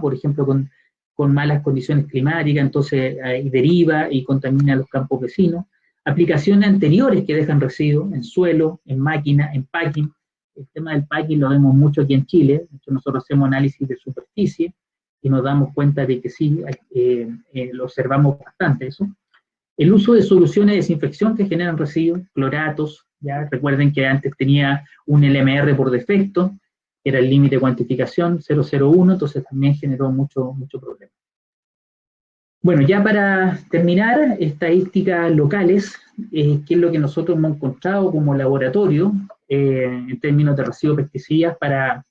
por ejemplo, con malas condiciones climáticas, entonces deriva y contamina los campos vecinos. Aplicaciones anteriores que dejan residuos en suelo, en máquina, en packing. El tema del packing lo vemos mucho aquí en Chile. Nosotros hacemos análisis de superficie y nos damos cuenta de que sí, lo observamos bastante eso. El uso de soluciones de desinfección que generan residuos, cloratos, ya recuerden que antes tenía un LMR por defecto, que era el límite de cuantificación 001, entonces también generó mucho problema. Bueno, ya para terminar, estadísticas locales, que es lo que nosotros hemos encontrado como laboratorio en términos de residuos de pesticidas para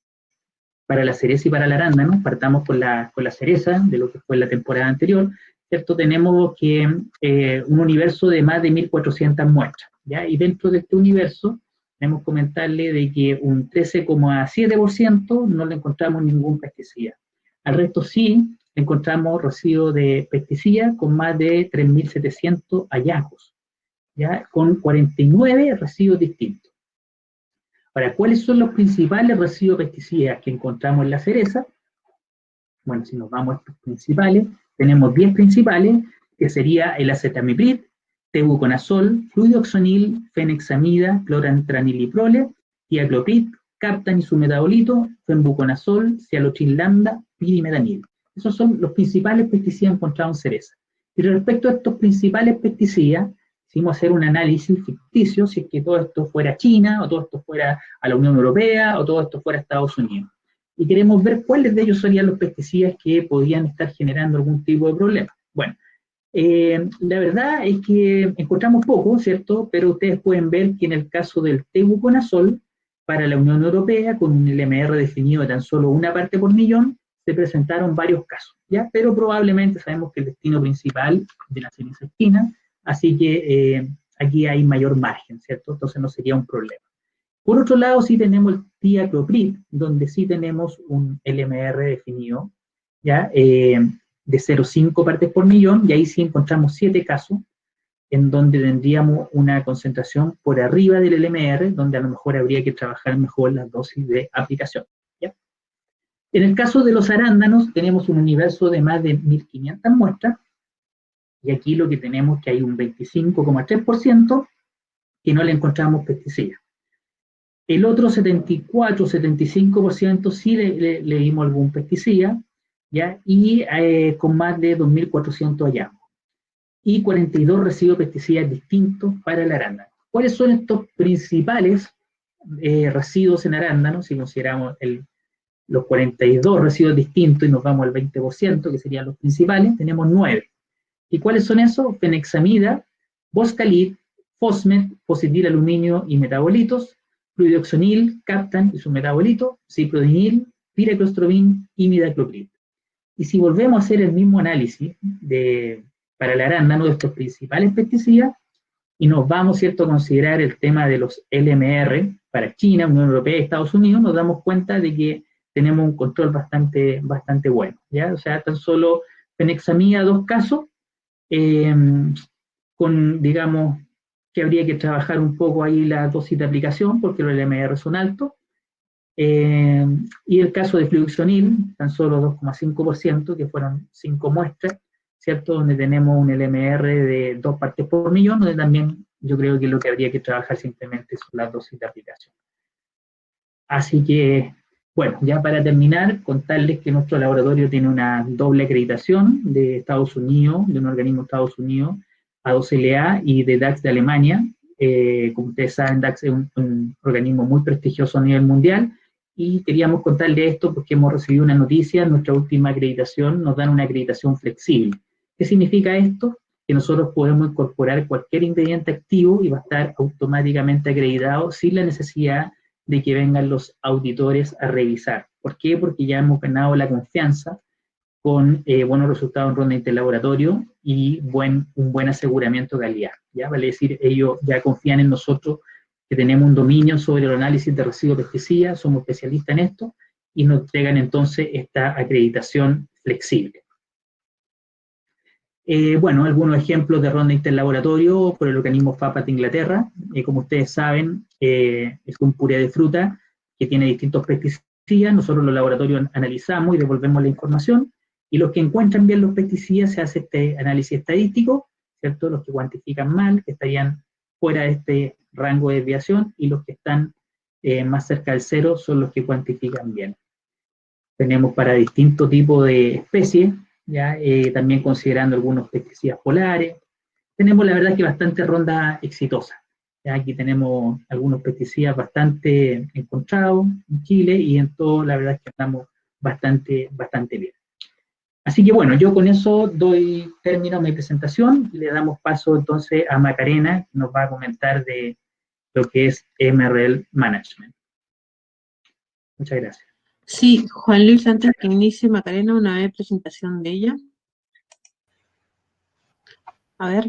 la cereza y para el arándano. Partamos con la cereza, de lo que fue la temporada anterior, ¿cierto? Tenemos que un universo de más de 1.400 muestras, ¿ya? Y dentro de este universo, debemos comentarle de que un 13,7% no le encontramos ningún pesticida. Al resto sí encontramos residuos de pesticidas con más de 3.700 hallazgos, ¿ya? Con 49 residuos distintos. Ahora, ¿cuáles son los principales residuos de pesticidas que encontramos en la cereza? Bueno, si nos vamos a estos principales, tenemos 10 principales, que sería el acetamiprid, tebuconazol, fluidoxonil, fenexamida, clorantraniliprole, tiacloprid, captan y su metabolito, fembuconazol, cialotril lambda, pirimedanil. Esos son los principales pesticidas encontrados en cereza. Y respecto a estos principales pesticidas, hicimos hacer un análisis ficticio, si es que todo esto fuera a China, o todo esto fuera a la Unión Europea, o todo esto fuera a Estados Unidos. Y queremos ver cuáles de ellos serían los pesticidas que podían estar generando algún tipo de problema. Bueno, la verdad es que encontramos poco, ¿cierto? Pero ustedes pueden ver que en el caso del tebuconazol, para la Unión Europea, con un LMR definido de tan solo una parte por millón, se presentaron varios casos, ¿ya? Pero probablemente sabemos que el destino principal de la cereza es China, así que aquí hay mayor margen, ¿cierto? Entonces no sería un problema. Por otro lado, sí tenemos el tiacloprid, donde sí tenemos un LMR definido, ¿ya? De 0,5 partes por millón, y ahí sí encontramos 7 casos, en donde tendríamos una concentración por arriba del LMR, donde a lo mejor habría que trabajar mejor las dosis de aplicación, ¿ya? En el caso de los arándanos, tenemos un universo de más de 1.500 muestras, y aquí lo que tenemos es que hay un 25,3% que no le encontramos pesticidas. El otro 74-75% sí le dimos algún pesticida, ¿ya? Y con más de 2.400 hallazgos. Y 42 residuos de pesticidas distintos para el arándano. ¿Cuáles son estos principales residuos en arándano? Si consideramos los 42 residuos distintos y nos vamos al 20%, que serían los principales, tenemos 9. ¿Y cuáles son esos? Fenexamida, boscalid, fosmet, positil aluminio y metabolitos, fluidoxonil, captan y su metabolito, ciprodinil, piraclostrobin y midacloprid. Y si volvemos a hacer el mismo análisis para el arándano de estos principales pesticidas, y nos vamos, ¿cierto?, a considerar el tema de los LMR para China, Unión Europea y Estados Unidos, nos damos cuenta de que tenemos un control bastante bueno, ¿ya? O sea, tan solo fenexamida 2 casos, con, digamos, que habría que trabajar un poco ahí la dosis de aplicación, porque los LMR son altos, y el caso de fluidoxonil, tan solo 2,5%, que fueron 5 muestras, ¿cierto?, donde tenemos un LMR de 2 partes por millón, donde también yo creo que lo que habría que trabajar simplemente son las dosis de aplicación. Así que, bueno, ya para terminar, contarles que nuestro laboratorio tiene una doble acreditación de Estados Unidos, de un organismo de Estados Unidos, A2LA y de DAX de Alemania. Como ustedes saben, DAX es un organismo muy prestigioso a nivel mundial, y queríamos contarles esto porque hemos recibido una noticia. En nuestra última acreditación nos dan una acreditación flexible. ¿Qué significa esto? Que nosotros podemos incorporar cualquier ingrediente activo y va a estar automáticamente acreditado sin la necesidad de que vengan los auditores a revisar. ¿Por qué? Porque ya hemos ganado la confianza con buenos resultados en ronda interlaboratorio y un buen aseguramiento de calidad, ¿ya? Vale decir, ellos ya confían en nosotros, que tenemos un dominio sobre el análisis de residuos de pesticidas, somos especialistas en esto, y nos entregan entonces esta acreditación flexible. Bueno, algunos ejemplos de ronda interlaboratorio por el organismo FAPAT de Inglaterra. Como ustedes saben, es un puré de fruta que tiene distintos pesticidas nosotros los laboratorios analizamos y devolvemos la información, y los que encuentran bien los pesticidas se hace este análisis estadístico, ¿cierto? Los que cuantifican mal, que estarían fuera de este rango de desviación, y los que están más cerca del cero son los que cuantifican bien. Tenemos para distintos tipos de especies, ¿ya? También considerando algunos pesticidas polares. Tenemos la verdad que bastante ronda exitosa. ¿Ya? Aquí tenemos algunos pesticidas bastante encontrados en Chile y en todo la verdad es que estamos bastante bien. Así que bueno, yo con eso doy término a mi presentación y le damos paso entonces a Macarena, que nos va a comentar de lo que es MRL Management. Muchas gracias. Sí, Juan Luis, antes que inicie Macarena, una vez presentación de ella. A ver,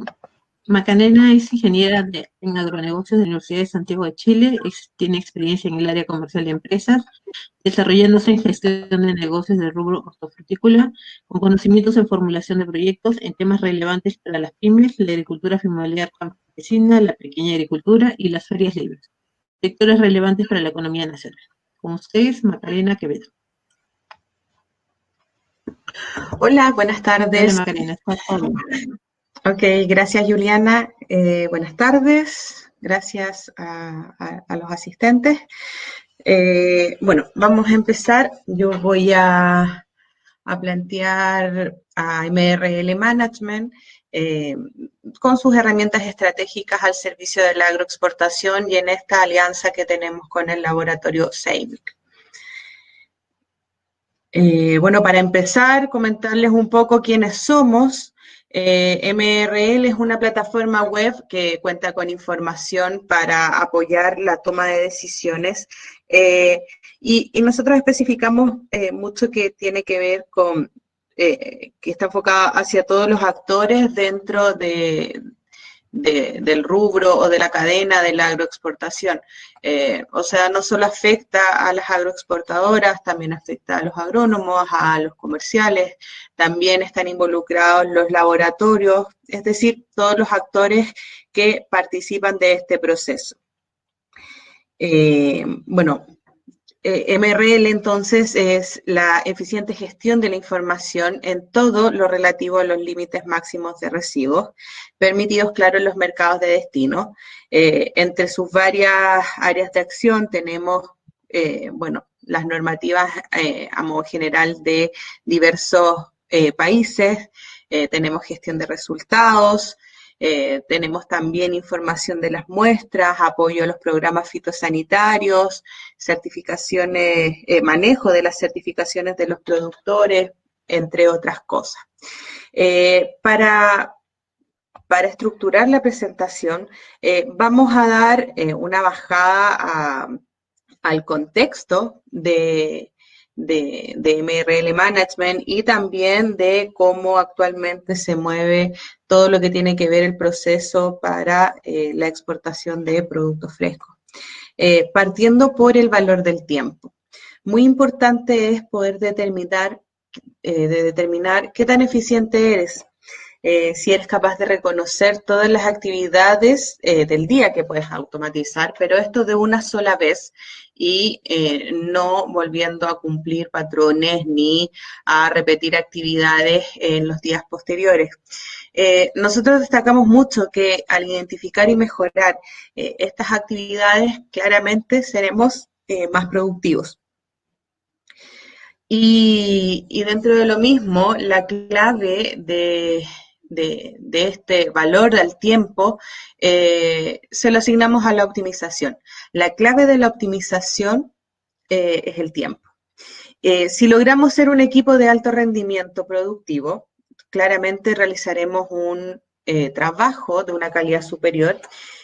Macarena es ingeniera en agronegocios de la Universidad de Santiago de Chile, tiene experiencia en el área comercial de empresas, desarrollándose en gestión de negocios del rubro hortofrutícola, con conocimientos en formulación de proyectos en temas relevantes para las pymes, la agricultura familiar campesina, la pequeña agricultura y las ferias libres, sectores relevantes para la economía nacional. Con ustedes, Macarena Quevedo. Hola, buenas tardes. Hola, Macarena, ¿estás todo bien? Ok, gracias Juliana. Buenas tardes, gracias a los asistentes. Bueno, vamos a empezar. Yo voy a plantear a MRL Management con sus herramientas estratégicas al servicio de la agroexportación y en esta alianza que tenemos con el laboratorio CEIMIC. Bueno, para empezar, comentarles un poco quiénes somos. MRL es una plataforma web que cuenta con información para apoyar la toma de decisiones y nosotros especificamos mucho que tiene que ver con, que está enfocada hacia todos los actores dentro del rubro o de la cadena de la agroexportación. O sea, no solo afecta a las agroexportadoras, también afecta a los agrónomos, a los comerciales, también están involucrados los laboratorios, es decir, todos los actores que participan de este proceso. Bueno, MRL entonces es la eficiente gestión de la información en todo lo relativo a los límites máximos de residuos, permitidos, claro, en los mercados de destino. Entre sus varias áreas de acción tenemos, bueno, las normativas a modo general de diversos países, tenemos gestión de resultados, tenemos también información de las muestras, apoyo a los programas fitosanitarios, certificaciones, manejo de las certificaciones de los productores, entre otras cosas. Para estructurar la presentación, vamos a dar una bajada al contexto de MRL Management y también de cómo actualmente se mueve todo lo que tiene que ver el proceso para la exportación de productos frescos. Partiendo por el valor del tiempo. Muy importante es poder determinar qué tan eficiente eres. Si eres capaz de reconocer todas las actividades del día que puedes automatizar, pero esto de una sola vez y no volviendo a cumplir patrones ni a repetir actividades en los días posteriores. Nosotros destacamos mucho que al identificar y mejorar estas actividades, claramente seremos más productivos. Y dentro de lo mismo, la clave de este valor al tiempo se lo asignamos a la optimización. La clave de la optimización es el tiempo. Si logramos ser un equipo de alto rendimiento productivo, claramente realizaremos un trabajo de una calidad superior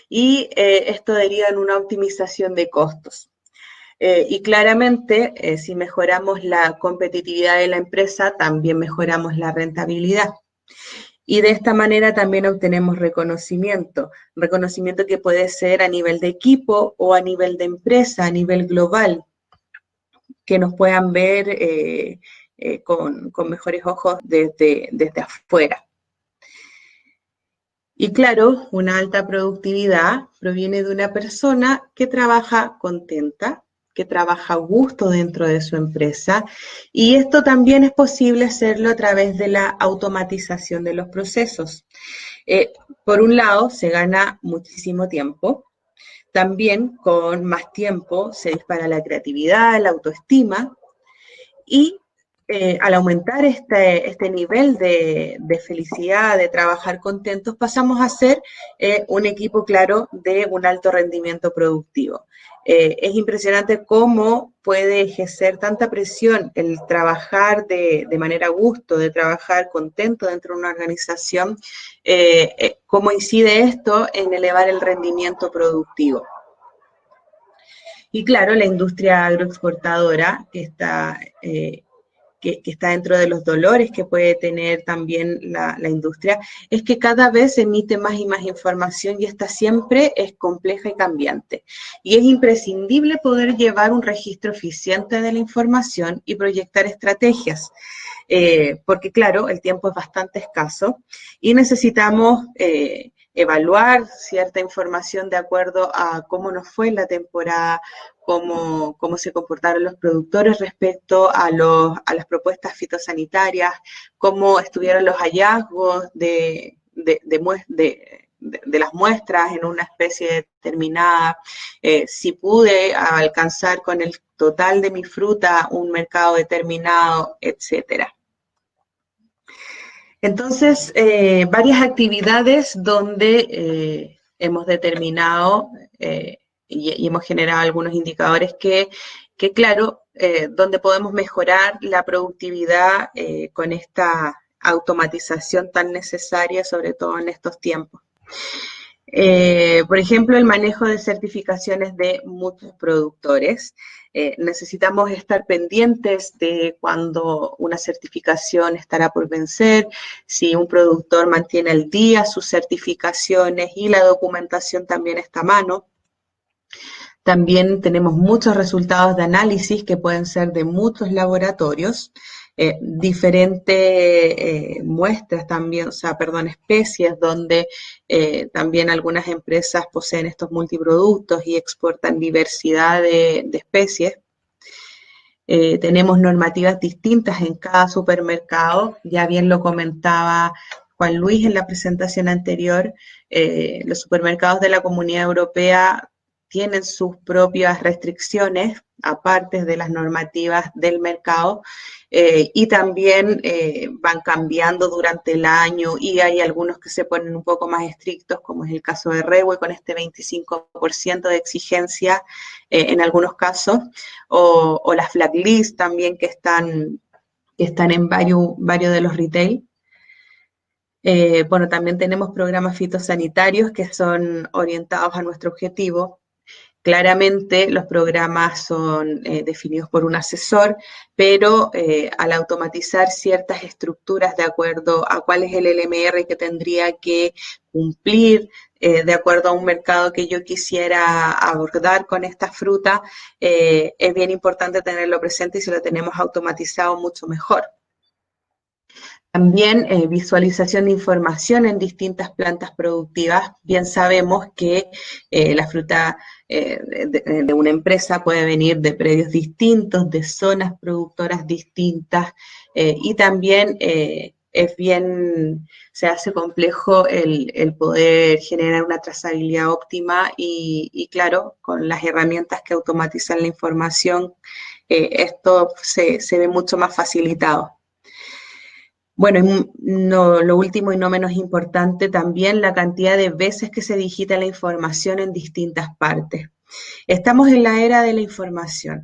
y esto deriva en una optimización de costos. Y claramente, si mejoramos la competitividad de la empresa, también mejoramos la rentabilidad. Y de esta manera también obtenemos reconocimiento que puede ser a nivel de equipo o a nivel de empresa, a nivel global, que nos puedan ver con mejores ojos desde afuera. Y claro, una alta productividad proviene de una persona que trabaja contenta, que trabaja a gusto dentro de su empresa, y esto también es posible hacerlo a través de la automatización de los procesos. Por un lado, se gana muchísimo tiempo. También con más tiempo se dispara la creatividad, la autoestima, y al aumentar este nivel de felicidad, de trabajar contentos, pasamos a ser un equipo, claro, de un alto rendimiento productivo. Es impresionante cómo puede ejercer tanta presión el trabajar de manera a gusto, de trabajar contento dentro de una organización, cómo incide esto en elevar el rendimiento productivo. Y claro, la industria agroexportadora, que está dentro de los dolores que puede tener también la industria, es que cada vez emite más y más información, y esta siempre es compleja y cambiante. Y es imprescindible poder llevar un registro eficiente de la información y proyectar estrategias, porque claro, el tiempo es bastante escaso y necesitamos evaluar cierta información de acuerdo a cómo nos fue en la temporada, cómo se comportaron los productores respecto a las propuestas fitosanitarias, cómo estuvieron los hallazgos de las muestras en una especie determinada, si pude alcanzar con el total de mi fruta un mercado determinado, etcétera. Entonces, varias actividades donde hemos determinado y hemos generado algunos indicadores que claro, donde podemos mejorar la productividad con esta automatización tan necesaria, sobre todo en estos tiempos. Por ejemplo, el manejo de certificaciones de muchos productores. Necesitamos estar pendientes de cuando una certificación estará por vencer, si un productor mantiene al día sus certificaciones, y la documentación también está a mano. También tenemos muchos resultados de análisis que pueden ser de muchos laboratorios, diferentes muestras también, especies, donde también algunas empresas poseen estos multiproductos y exportan diversidad de especies. Tenemos normativas distintas en cada supermercado, ya bien lo comentaba Juan Luis en la presentación anterior. Los supermercados de la Comunidad Europea tienen sus propias restricciones, aparte de las normativas del mercado, y también van cambiando durante el año, y hay algunos que se ponen un poco más estrictos, como es el caso de Rewe, con este 25% de exigencia en algunos casos, o las flag list también que están en varios de los retail. Bueno, también tenemos programas fitosanitarios que son orientados a nuestro objetivo. Claramente los programas son definidos por un asesor, pero al automatizar ciertas estructuras de acuerdo a cuál es el LMR que tendría que cumplir, de acuerdo a un mercado que yo quisiera abordar con esta fruta, es bien importante tenerlo presente, y si lo tenemos automatizado, mucho mejor. También visualización de información en distintas plantas productivas. Bien sabemos que la fruta de una empresa puede venir de predios distintos, de zonas productoras distintas, y también se hace complejo el poder generar una trazabilidad óptima, y claro, con las herramientas que automatizan la información, esto se ve mucho más facilitado. Bueno, lo último y no menos importante, también la cantidad de veces que se digita la información en distintas partes. Estamos en la era de la información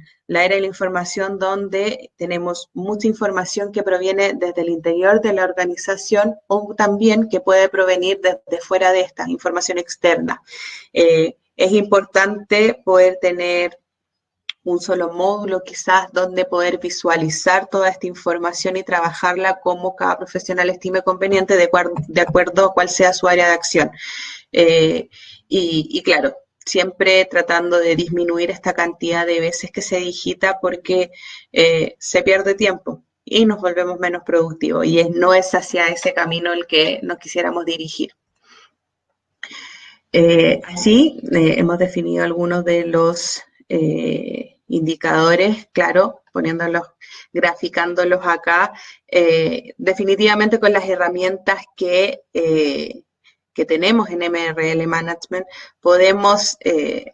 donde tenemos mucha información que proviene desde el interior de la organización, o también que puede provenir desde fuera de esta información externa. Es importante poder tener un solo módulo quizás donde poder visualizar toda esta información y trabajarla como cada profesional estime conveniente, de acuerdo a cuál sea su área de acción. Y claro, siempre tratando de disminuir esta cantidad de veces que se digita, porque se pierde tiempo y nos volvemos menos productivos, y no es hacia ese camino el que nos quisiéramos dirigir. Así hemos definido algunos de los indicadores, claro, graficándolos acá, definitivamente con las herramientas que tenemos en MRL Management, podemos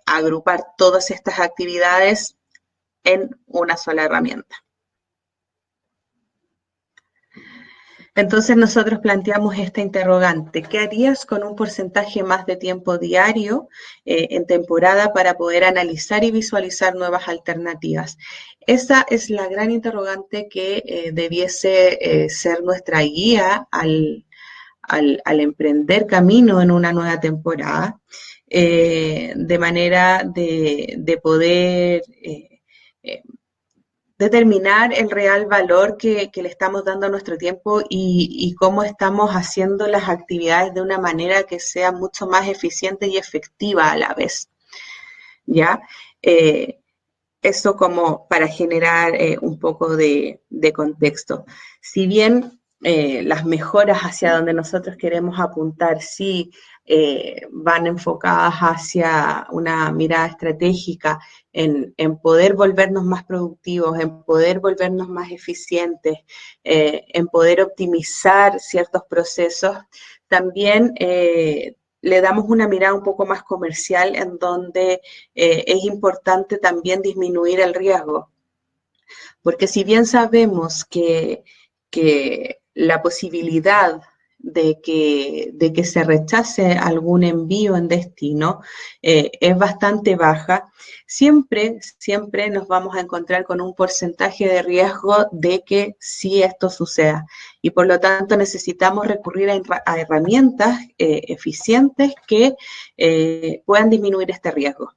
agrupar todas estas actividades en una sola herramienta. Entonces nosotros planteamos esta interrogante: ¿qué harías con un porcentaje más de tiempo diario en temporada para poder analizar y visualizar nuevas alternativas? Esa es la gran interrogante que debiese ser nuestra guía al emprender camino en una nueva temporada, de manera de poder determinar el real valor que le estamos dando a nuestro tiempo y cómo estamos haciendo las actividades de una manera que sea mucho más eficiente y efectiva a la vez, ¿ya? Eso como para generar un poco de contexto. Si bien las mejoras hacia donde nosotros queremos apuntar sí van enfocadas hacia una mirada estratégica en poder volvernos más productivos, en poder volvernos más eficientes, en poder optimizar ciertos procesos, también le damos una mirada un poco más comercial en donde es importante también disminuir el riesgo. Porque si bien sabemos que la posibilidad de que se rechace algún envío en destino es bastante baja, siempre nos vamos a encontrar con un porcentaje de riesgo de que sí esto suceda. Y por lo tanto necesitamos recurrir a herramientas eficientes que puedan disminuir este riesgo.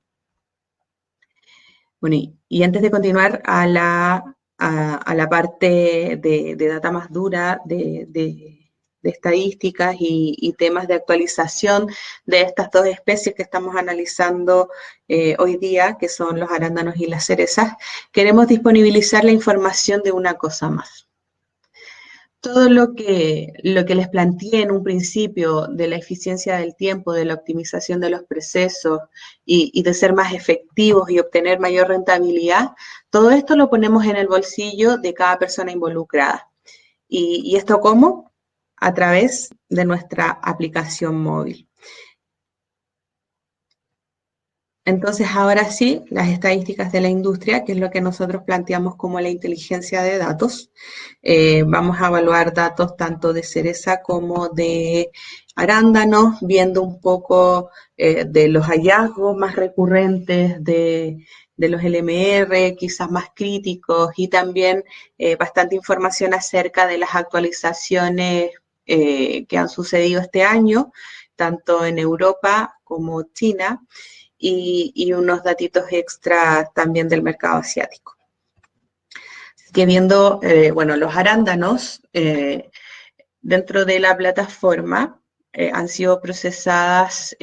Bueno, y antes de continuar a la parte de data más dura, de estadísticas y temas de actualización de estas dos especies que estamos analizando hoy día, que son los arándanos y las cerezas, queremos disponibilizar la información de una cosa más. Todo lo que les planteé en un principio de la eficiencia del tiempo, de la optimización de los procesos y de ser más efectivos y obtener mayor rentabilidad, todo esto lo ponemos en el bolsillo de cada persona involucrada. ¿Y esto cómo? A través de nuestra aplicación móvil. Entonces, ahora sí, las estadísticas de la industria, que es lo que nosotros planteamos como la inteligencia de datos. Vamos a evaluar datos tanto de cereza como de arándanos, viendo un poco de los hallazgos más recurrentes de los LMR, quizás más críticos, y también bastante información acerca de las actualizaciones que han sucedido este año, tanto en Europa como China, y unos datitos extra también del mercado asiático. Así que viendo, bueno, los arándanos dentro de la plataforma han sido procesadas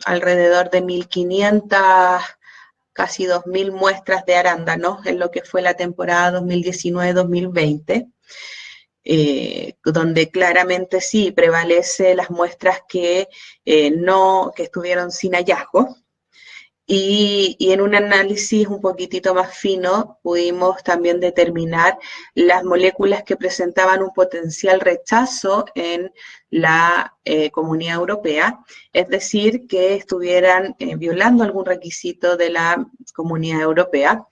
alrededor de 1.500, casi 2.000 muestras de arándanos en lo que fue la temporada 2019-2020. Donde claramente sí prevalece las muestras que estuvieron sin hallazgo, y en un análisis un poquitito más fino pudimos también determinar las moléculas que presentaban un potencial rechazo en la Comunidad Europea, es decir, que estuvieran violando algún requisito de la Comunidad Europea,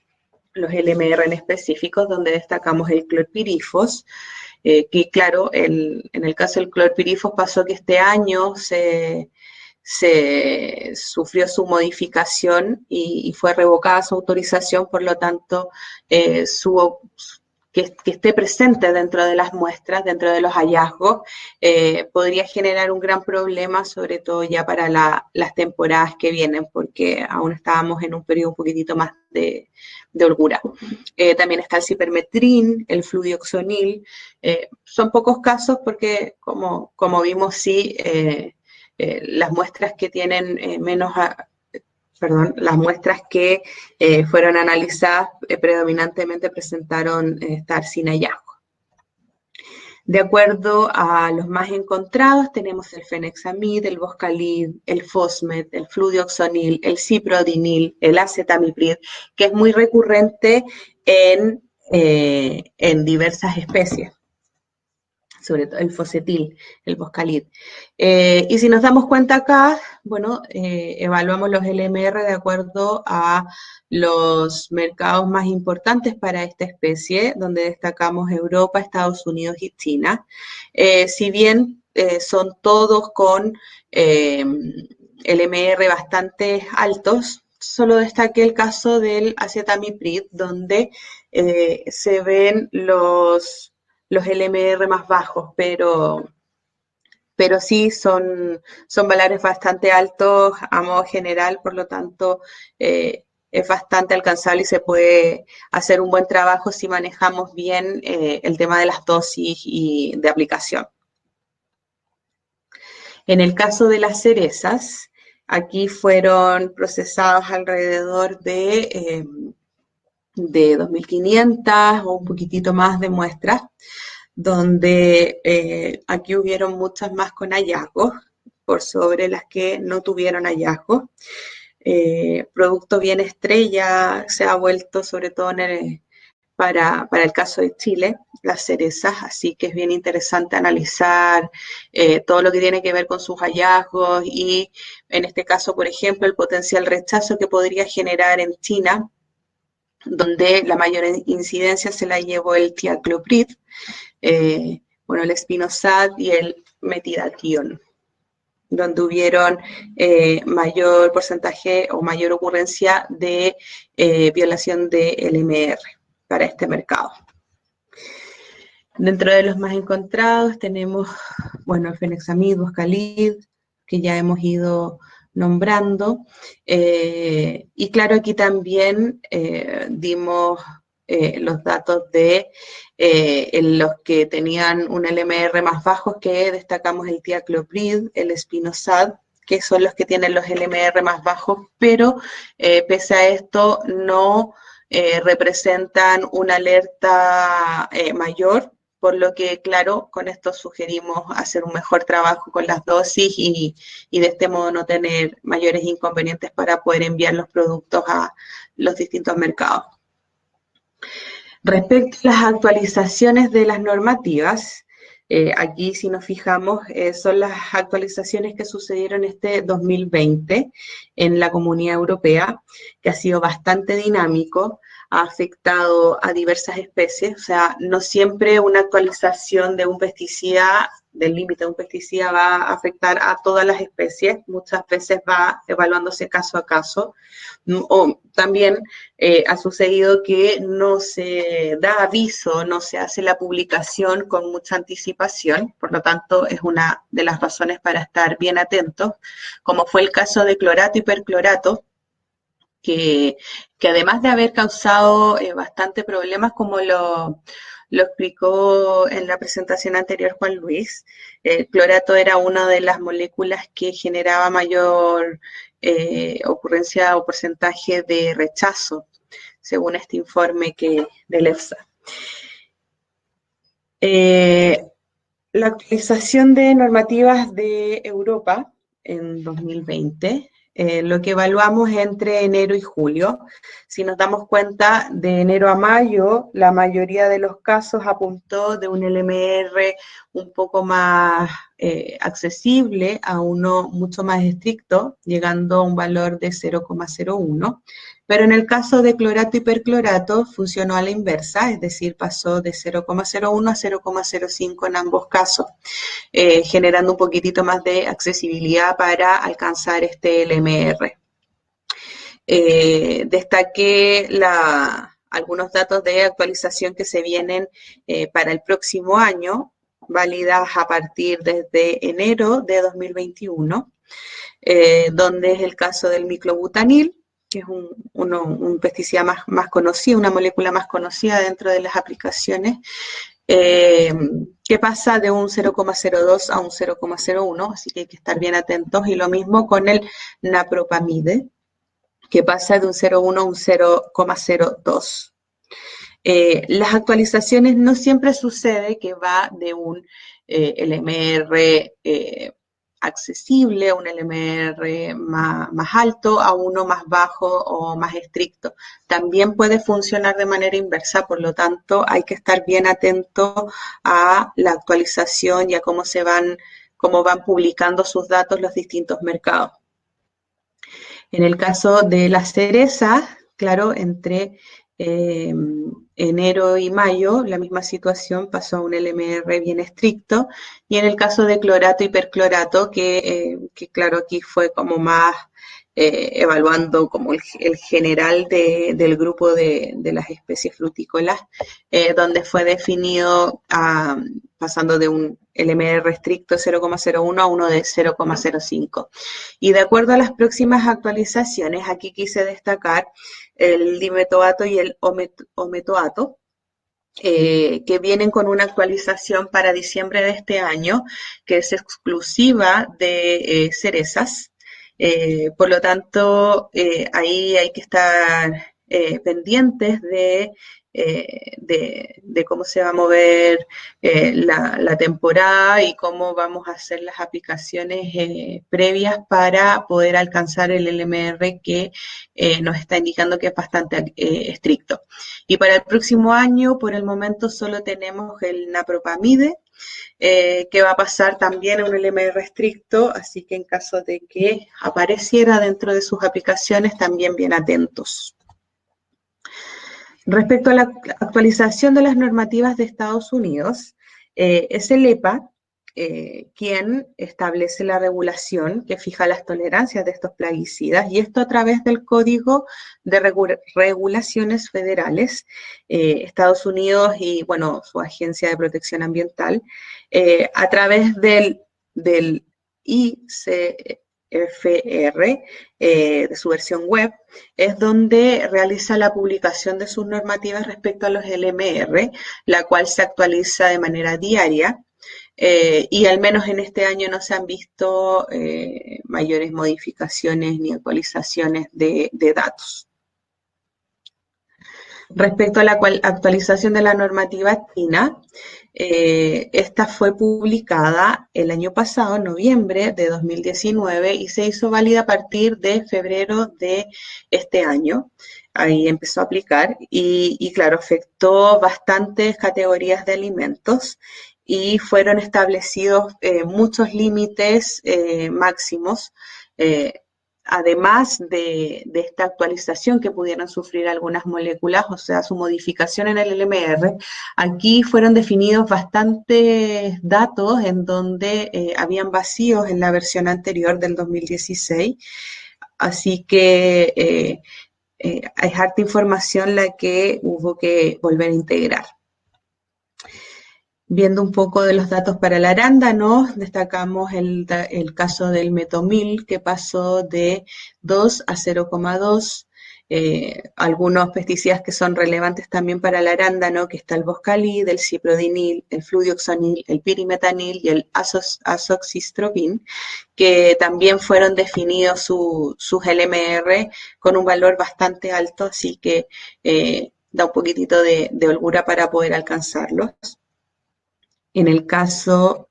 los LMR en específicos, donde destacamos el clorpirifos, que claro, en el caso del clorpirifos pasó que este año se sufrió su modificación y fue revocada su autorización, por lo tanto, que esté presente dentro de las muestras, dentro de los hallazgos, podría generar un gran problema, sobre todo ya para las temporadas que vienen, porque aún estábamos en un periodo un poquitito más de holgura. También está el cipermetrin, el fludioxonil. Son pocos casos porque, como vimos, sí, las muestras que tienen las muestras que fueron analizadas predominantemente presentaron estar sin hallazgo. De acuerdo a los más encontrados, tenemos el fenexamid, el boscalid, el fosmet, el fludioxonil, el ciprodinil, el acetamiprid, que es muy recurrente en diversas especies, sobre todo el fosetil, el boscalid. Y si nos damos cuenta acá, bueno, evaluamos los LMR de acuerdo a los mercados más importantes para esta especie, donde destacamos Europa, Estados Unidos y China. Si bien son todos con LMR bastante altos, solo destaqué el caso del acetamiprid, donde se ven los LMR más bajos, pero sí son valores bastante altos a modo general, por lo tanto es bastante alcanzable y se puede hacer un buen trabajo si manejamos bien el tema de las dosis y de aplicación. En el caso de las cerezas, aquí fueron procesados alrededor de 2.500 o un poquitito más de muestras, donde aquí hubieron muchas más con hallazgos, por sobre las que no tuvieron hallazgos. Producto bien estrella se ha vuelto, sobre todo para el caso de Chile, las cerezas, así que es bien interesante analizar todo lo que tiene que ver con sus hallazgos y, en este caso, por ejemplo, el potencial rechazo que podría generar en China, donde la mayor incidencia se la llevó el tiacloprid, bueno, el espinosad y el metidatión, donde hubieron mayor porcentaje o mayor ocurrencia de violación de LMR para este mercado. Dentro de los más encontrados tenemos, bueno, el fenexamid, boscalid, que ya hemos ido nombrando, y claro, aquí también dimos los datos de los que tenían un LMR más bajos, que destacamos el tiacloprid, el espinosad, que son los que tienen los LMR más bajos, pero pese a esto no representan una alerta mayor, por lo que, claro, con esto sugerimos hacer un mejor trabajo con las dosis y de este modo no tener mayores inconvenientes para poder enviar los productos a los distintos mercados. Respecto a las actualizaciones de las normativas, aquí si nos fijamos son las actualizaciones que sucedieron este 2020 en la Comunidad Europea, que ha sido bastante dinámico, ha afectado a diversas especies, o sea, no siempre una actualización de un pesticida, del límite de un pesticida va a afectar a todas las especies, muchas veces va evaluándose caso a caso, o también ha sucedido que no se da aviso, no se hace la publicación con mucha anticipación, por lo tanto es una de las razones para estar bien atentos, como fue el caso de clorato y perclorato, que además de haber causado bastante problemas, como lo explicó en la presentación anterior Juan Luis, el clorato era una de las moléculas que generaba mayor ocurrencia o porcentaje de rechazo, según este informe del EFSA. La actualización de normativas de Europa en 2020, lo que evaluamos entre enero y julio. Si nos damos cuenta, de enero a mayo, la mayoría de los casos apuntó de un LMR un poco más accesible a uno mucho más estricto, llegando a un valor de 0,01. Pero en el caso de clorato y perclorato funcionó a la inversa, es decir, pasó de 0,01 a 0,05 en ambos casos, generando un poquitito más de accesibilidad para alcanzar este LMR. Destaqué algunos datos de actualización que se vienen para el próximo año, válidas a partir desde enero de 2021, donde es el caso del miclobutanil, que es un pesticida más conocido, una molécula más conocida dentro de las aplicaciones, que pasa de un 0,02 a un 0,01, así que hay que estar bien atentos, y lo mismo con el napropamide, que pasa de un 0,1 a un 0,02. Las actualizaciones no siempre sucede que va de un LMR accesible, un LMR más alto a uno más bajo o más estricto. También puede funcionar de manera inversa, por lo tanto hay que estar bien atento a la actualización y a cómo van publicando sus datos los distintos mercados. En el caso de las cerezas, claro, entre enero y mayo, la misma situación, pasó a un LMR bien estricto, y en el caso de clorato y perclorato, que claro, aquí fue como más evaluando como el general del grupo de las especies frutícolas, donde fue definido pasando de un LMR restricto 0,01 a uno de 0,05. Y de acuerdo a las próximas actualizaciones, aquí quise destacar el dimetoato y el ometoato, que vienen con una actualización para diciembre de este año, que es exclusiva de cerezas. Por lo tanto, ahí hay que estar pendientes de cómo se va a mover la temporada y cómo vamos a hacer las aplicaciones previas para poder alcanzar el LMR que nos está indicando que es bastante estricto. Y para el próximo año, por el momento, solo tenemos el napropamide, que va a pasar también a un LMR estricto, así que en caso de que apareciera dentro de sus aplicaciones, también bien atentos. Respecto a la actualización de las normativas de Estados Unidos, es el EPA quien establece la regulación que fija las tolerancias de estos plaguicidas, y esto a través del Código de Regulaciones Federales. Estados Unidos y, bueno, su Agencia de Protección Ambiental, a través del ICFR, de su versión web, es donde realiza la publicación de sus normativas respecto a los LMR, la cual se actualiza de manera diaria, y al menos en este año no se han visto mayores modificaciones ni actualizaciones de datos. Respecto a la actualización de la normativa china, esta fue publicada el año pasado, en noviembre de 2019, y se hizo válida a partir de febrero de este año. Ahí empezó a aplicar y claro, afectó bastantes categorías de alimentos y fueron establecidos muchos límites máximos, además de esta actualización que pudieron sufrir algunas moléculas, o sea, su modificación en el LMR. Aquí fueron definidos bastantes datos en donde habían vacíos en la versión anterior del 2016, así que es harta información la que hubo que volver a integrar. Viendo un poco de los datos para el arándano, destacamos el caso del metomil, que pasó de 2 a 0,2. Algunos pesticidas que son relevantes también para el arándano, que está el boscalid, el ciprodinil, el fludioxonil, el pirimetanil y el azoxistropin, que también fueron definidos sus LMR con un valor bastante alto, así que da un poquitito de holgura para poder alcanzarlos. En el caso,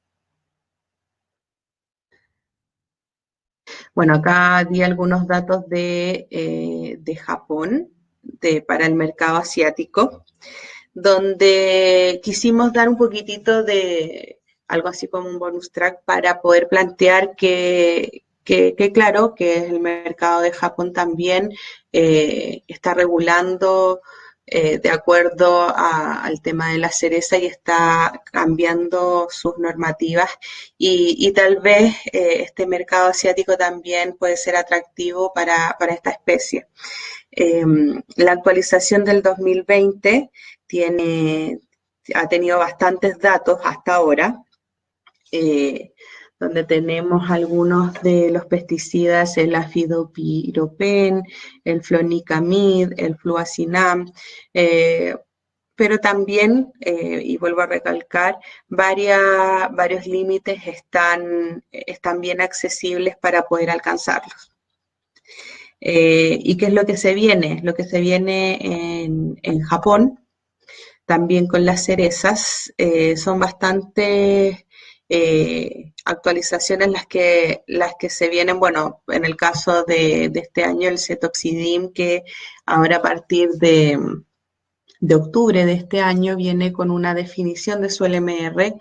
bueno, acá di algunos datos de Japón, para el mercado asiático, donde quisimos dar un poquitito de algo así como un bonus track para poder plantear que claro, que el mercado de Japón también está regulando de acuerdo al tema de la cereza y está cambiando sus normativas, y tal vez este mercado asiático también puede ser atractivo para esta especie. La actualización del 2020 ha tenido bastantes datos hasta ahora, donde tenemos algunos de los pesticidas, el afidopiropen, el flonicamid, el fluacinam, pero también, y vuelvo a recalcar, varios límites están bien accesibles para poder alcanzarlos. ¿Y qué es lo que se viene? Lo que se viene en Japón también con las cerezas. Son bastante actualizaciones las que se vienen, bueno, en el caso de este año el cetoxidim, que ahora a partir de octubre de este año viene con una definición de su LMR.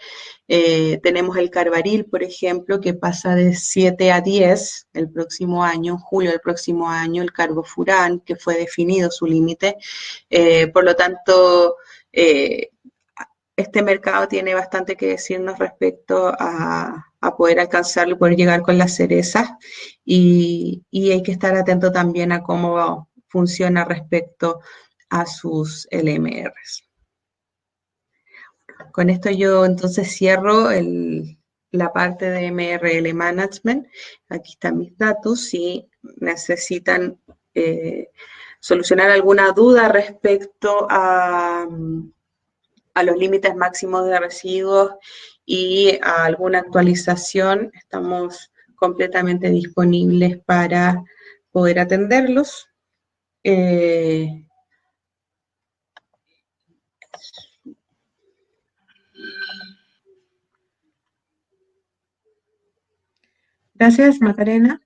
Tenemos el carbaril, por ejemplo, que pasa de 7 a 10 el próximo año, en julio del próximo año, el carbofurán, que fue definido su límite. Por lo tanto, este mercado tiene bastante que decirnos respecto a poder alcanzarlo y poder llegar con las cerezas, y hay que estar atento también a cómo funciona respecto a sus LMRs. Con esto yo entonces cierro la parte de MRL Management. Aquí están mis datos. Si necesitan solucionar alguna duda respecto a los límites máximos de residuos y a alguna actualización, estamos completamente disponibles para poder atenderlos. Gracias, Macarena.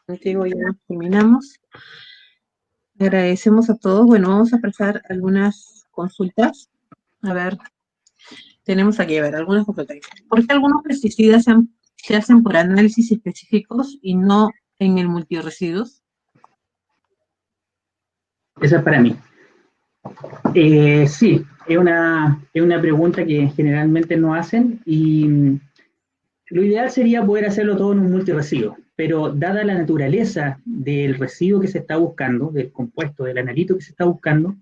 Contigo ya terminamos. Agradecemos a todos. Bueno, vamos a pasar algunas consultas. A ver, tenemos aquí, a ver, algunas consultas. ¿Por qué algunos pesticidas se hacen por análisis específicos y no en el multiresiduos? Esa es para mí. Sí, es una pregunta que generalmente nos hacen, y lo ideal sería poder hacerlo todo en un multiresiduo, pero dada la naturaleza del residuo que se está buscando, del compuesto, del analito que se está buscando,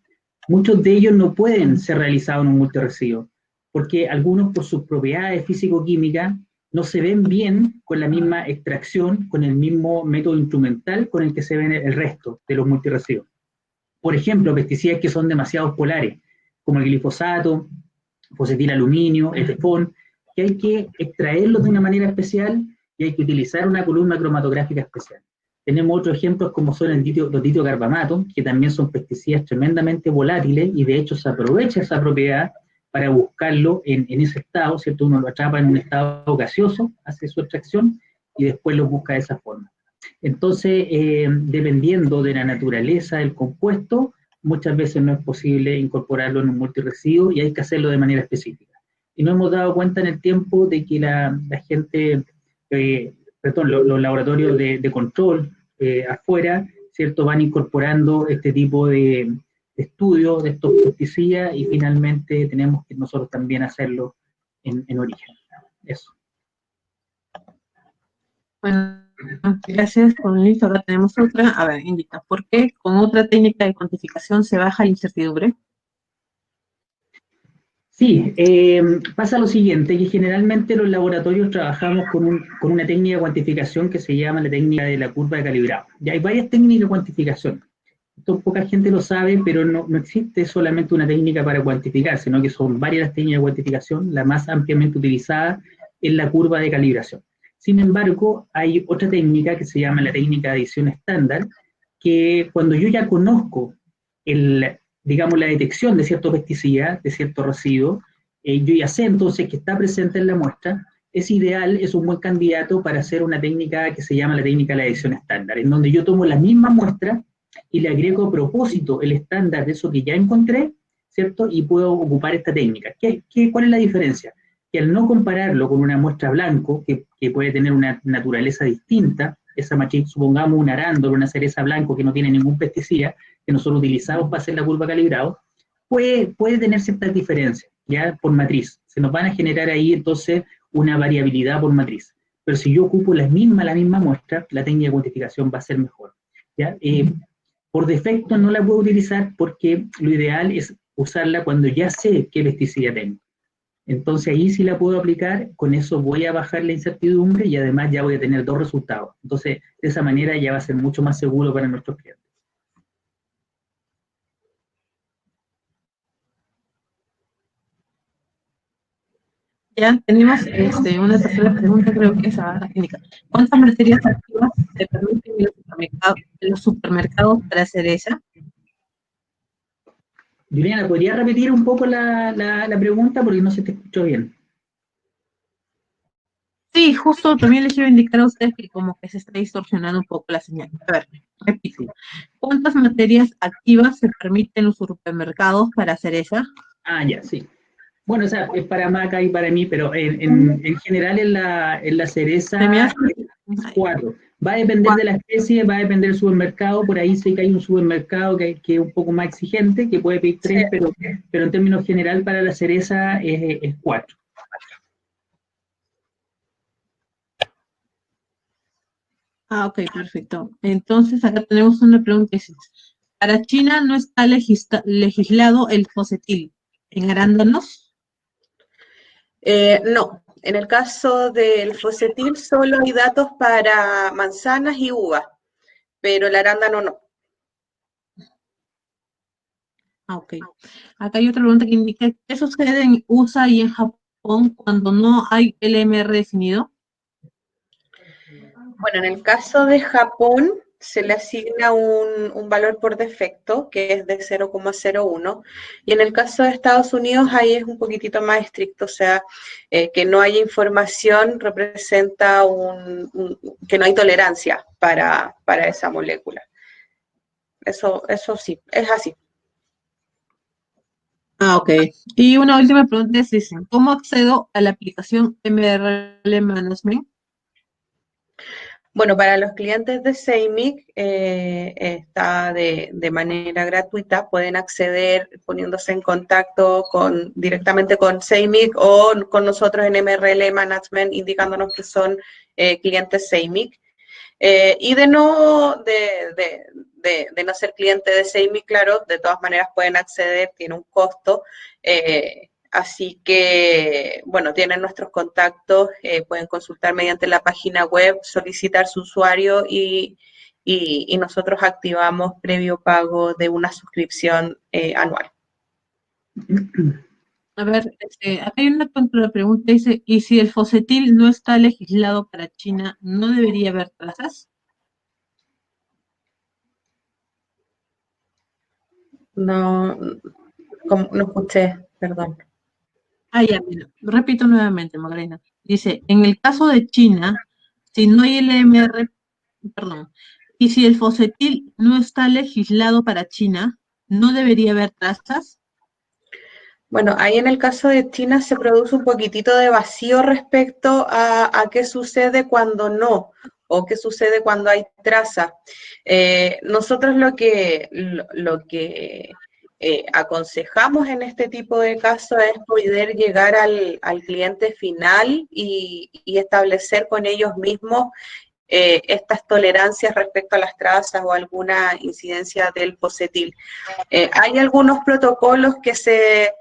muchos de ellos no pueden ser realizados en un multiresiduo, porque algunos por sus propiedades físico-químicas no se ven bien con la misma extracción, con el mismo método instrumental con el que se ven el resto de los multiresiduos. Por ejemplo, pesticidas que son demasiado polares, como el glifosato, fosfetilaluminio, el tefón, que hay que extraerlos de una manera especial y hay que utilizar una columna cromatográfica especial. Tenemos otros ejemplos como son los ditiocarbamatos, que también son pesticidas tremendamente volátiles, y de hecho se aprovecha esa propiedad para buscarlo en ese estado, ¿cierto? Uno lo atrapa en un estado gaseoso, hace su extracción y después lo busca de esa forma. Entonces, dependiendo de la naturaleza del compuesto, muchas veces no es posible incorporarlo en un multiresiduo y hay que hacerlo de manera específica. Y nos hemos dado cuenta en el tiempo de que la gente, los laboratorios de control afuera, ¿cierto?, van incorporando este tipo de estudios de estos pesticidas, y finalmente tenemos que nosotros también hacerlo en origen. Eso. Bueno, gracias, listo. Ahora tenemos otra. A ver, indica, ¿por qué con otra técnica de cuantificación se baja la incertidumbre? Sí, pasa lo siguiente, que generalmente los laboratorios trabajamos con una técnica de cuantificación que se llama la técnica de la curva de calibrado. Ya hay varias técnicas de cuantificación. Esto poca gente lo sabe, pero no existe solamente una técnica para cuantificar, sino que son varias las técnicas de cuantificación. La más ampliamente utilizada es la curva de calibración. Sin embargo, hay otra técnica que se llama la técnica de adición estándar, que cuando yo ya conozco digamos, la detección de cierto pesticida, de cierto residuo, yo ya sé entonces que está presente en la muestra, es ideal, es un buen candidato para hacer una técnica que se llama la técnica de la adición estándar, en donde yo tomo la misma muestra y le agrego a propósito el estándar de eso que ya encontré, ¿cierto? Y puedo ocupar esta técnica. ¿Cuál es la diferencia? Que al no compararlo con una muestra blanco, que puede tener una naturaleza distinta, esa matriz, supongamos un arándano, una cereza blanco que no tiene ningún pesticida, que nosotros utilizamos para hacer la curva calibrado, puede tener ciertas diferencias, ya por matriz. Se nos van a generar ahí entonces una variabilidad por matriz. Pero si yo ocupo la misma muestra, la técnica de cuantificación va a ser mejor, ¿ya? Por defecto no la puedo utilizar porque lo ideal es usarla cuando ya sé qué pesticida tengo. Entonces ahí sí la puedo aplicar, con eso voy a bajar la incertidumbre y además ya voy a tener dos resultados. Entonces, de esa manera ya va a ser mucho más seguro para nuestros clientes. Ya tenemos una tercera pregunta, creo que es a Angélica. ¿Cuántas materias activas se permiten en los supermercados para cereza? Juliana, ¿podría repetir un poco la pregunta? Porque no se te escuchó bien. Sí, justo también les iba a indicar a ustedes que como que se está distorsionando un poco la señal. A ver, repito. Sí. ¿Cuántas materias activas se permiten en los supermercados para cereza? Ah, ya, sí. Bueno, o sea, es para Maca y para mí, pero en general en la cereza ¿Se me hace? es 4. Va a depender de la especie, va a depender del supermercado. Por ahí sé que hay un supermercado que es un poco más exigente, que puede pedir 3, pero en términos general para la cereza es 4. Ah, ok, perfecto. Entonces, acá tenemos una pregunta que dice, para China no está legislado el fosetil en arándanos. No, en el caso del fosetil solo hay datos para manzanas y uvas, pero el arándano no. Ah, ok. Acá hay otra pregunta que indica, ¿qué sucede en USA y en Japón cuando no hay LMR definido? Bueno, en el caso de Japón se le asigna un valor por defecto, que es de 0,01, y en el caso de Estados Unidos ahí es un poquitito más estricto, o sea, que no haya información representa que no hay tolerancia para esa molécula. Eso sí, es así. Ah, ok. Y una última pregunta es, dicen, ¿cómo accedo a la aplicación MRL Management? Bueno, para los clientes de Seimic está de manera gratuita, pueden acceder poniéndose en contacto directamente con Seimic o con nosotros en MRL Management, indicándonos que son clientes Seimic. Y de no ser cliente de Seimic, claro, de todas maneras pueden acceder, tiene un costo. Así que, bueno, tienen nuestros contactos, pueden consultar mediante la página web, solicitar su usuario y nosotros activamos previo pago de una suscripción anual. A ver, acá hay una contrapregunta, dice, ¿y si el fosetil no está legislado para China, no debería haber trazas? No, no escuché, perdón. Ah, ya, mira, repito nuevamente, Magdalena. Dice, en el caso de China, si no hay LMR, perdón, y si el fosetil no está legislado para China, ¿no debería haber trazas? Bueno, ahí en el caso de China se produce un poquitito de vacío respecto a qué sucede cuando no, o qué sucede cuando hay traza. Nosotros lo que aconsejamos en este tipo de casos es poder llegar al cliente final y establecer con ellos mismos estas tolerancias respecto a las trazas o alguna incidencia del posetil. Hay algunos protocolos que se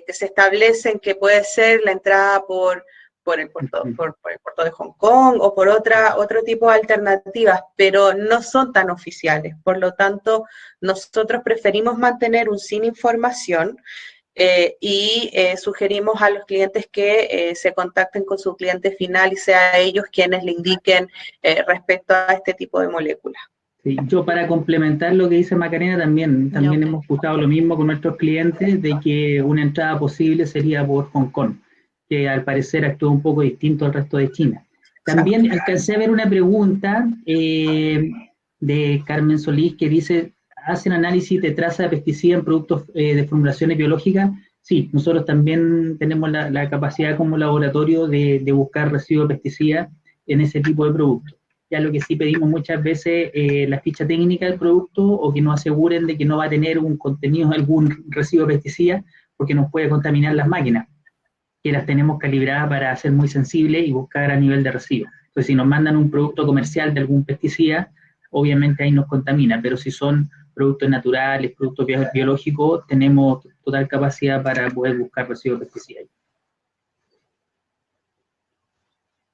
establecen, que puede ser la entrada por el puerto de Hong Kong o por otro tipo de alternativas, pero no son tan oficiales. Por lo tanto, nosotros preferimos mantener un sin información y sugerimos a los clientes que se contacten con su cliente final y sea ellos quienes le indiquen respecto a este tipo de moléculas. Sí, yo para complementar lo que dice Macarena también Ya, ok. hemos escuchado lo mismo con nuestros clientes de que una entrada posible sería por Hong Kong, que al parecer actúa un poco distinto al resto de China. También alcancé a ver una pregunta de Carmen Solís que dice, ¿hacen análisis de traza de pesticida en productos de formulaciones biológicas? Sí, nosotros también tenemos la capacidad como laboratorio de buscar residuos de pesticidas en ese tipo de productos. Ya lo que sí pedimos muchas veces la ficha técnica del producto o que nos aseguren de que no va a tener un contenido, algún residuo de pesticida, porque nos puede contaminar las máquinas, que las tenemos calibradas para ser muy sensibles y buscar a nivel de residuo. Entonces, si nos mandan un producto comercial de algún pesticida, obviamente ahí nos contamina, pero si son productos naturales, productos biológicos, tenemos total capacidad para poder buscar residuos de pesticida.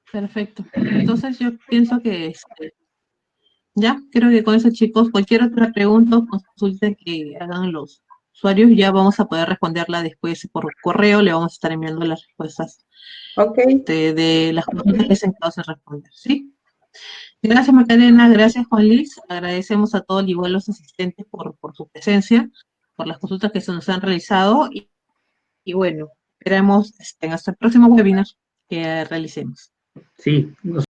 Perfecto. Entonces yo pienso que ya, creo que con eso, chicos, cualquier otra pregunta o consulta que hagan los usuarios, ya vamos a poder responderla después por correo, le vamos a estar enviando las respuestas Ok. de las consultas que se encarguen de responder, ¿sí? Gracias, Macarena, gracias, Juan Luis, agradecemos a todos igual los asistentes por su presencia. por las consultas que se nos han realizado y bueno, esperamos hasta el próximo webinar que realicemos. Sí,